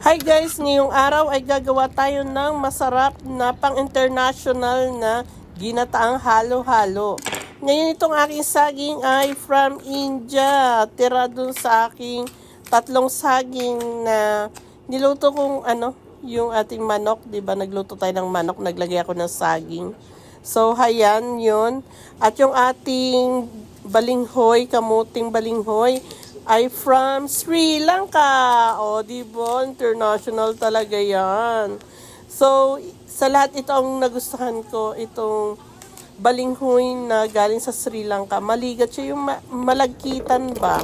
Hi guys! Ngayong araw ay gagawa tayo ng masarap na pang-international na ginataang halo-halo. Ngayon itong aking saging ay from India. Tira dun sa aking 3 saging na niluto kong yung ating manok. Diba nagluto tayo ng manok, naglagay ako ng saging. So hayan yun. At yung ating balinghoy, kamuting balinghoy, ay from Sri Lanka. O, diba? International talaga yan. So, sa lahat ito ang nagustuhan ko, itong balinghoy na galing sa Sri Lanka. Maligat siya, yung malagkitan ba?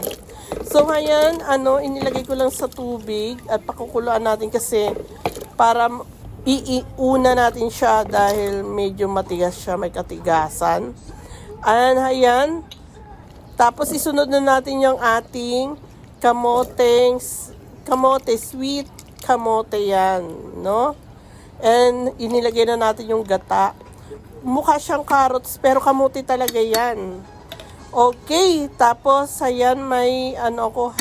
So, ayan, inilagay ko lang sa tubig at pakukuluan natin kasi para iiuna natin siya dahil medyo matigas siya, may katigasan. Ayan. Tapos isunod na natin yung ating kamote, sweet kamote yan, no? And inilagay na natin yung gata. Mukha siyang carrots pero kamote talaga yan. Okay, tapos ayan may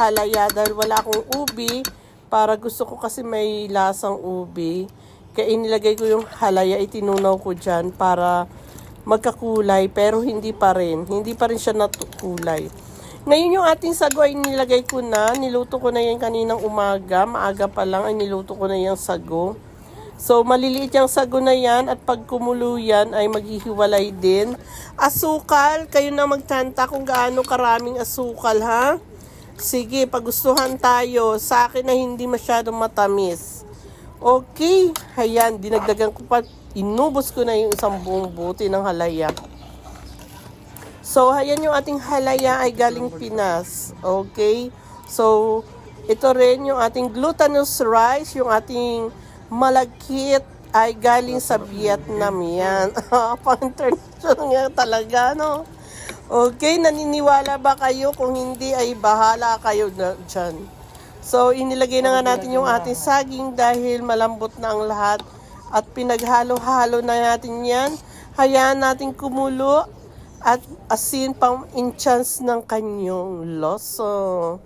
halaya dahil wala akong ubi para gusto ko kasi may lasang ubi. Kaya inilagay ko yung halaya, itinunaw ko dyan para magkakulay pero hindi pa rin siya natukulay. Ngayon yung ating sago ay nilagay ko na, niluto ko na yan kaninang umaga, maaga pa lang ay niluto ko na yung sago. So maliliit yung sago na yan at pag kumulo yan ay maghihiwalay din. Asukal, kayo na magtanta kung gaano karaming asukal ha. Sige, pagustuhan tayo, sa akin na hindi masyadong matamis. Okay, ayan, dinagdagan ko pa. Inubos ko na yung isang buong buti ng halaya. So, ayan yung ating halaya ay galing Pinas. Okay? So, ito rin yung ating glutinous rice, yung ating malagkit ay galing sa Vietnam yan. Pang-international nga talaga, no? Okay, naniniwala ba kayo? Kung hindi ay bahala kayo dyan. So, inilagay na nga natin yung ating saging dahil malambot na ang lahat. At pinaghalo-halo na natin yan. Hayaan natin kumulo at asin pang enhance ng kanyang lasa.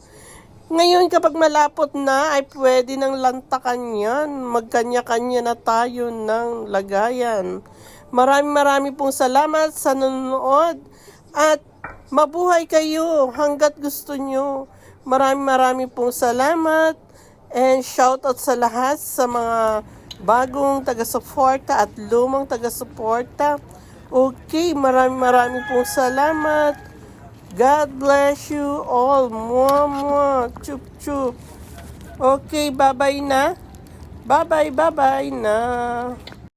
Ngayon kapag malapot na ay pwede nang lantakan yan. Magkanya-kanya na tayo ng lagayan. Marami pong salamat sa nanonood at mabuhay kayo hanggat gusto nyo. Marami pong salamat and shoutout sa lahat sa mga bagong taga-suporta at lumang taga-suporta. Okay, marami pong salamat. God bless you all. Mwah. Chup. Okay, bye-bye na. Bye-bye na.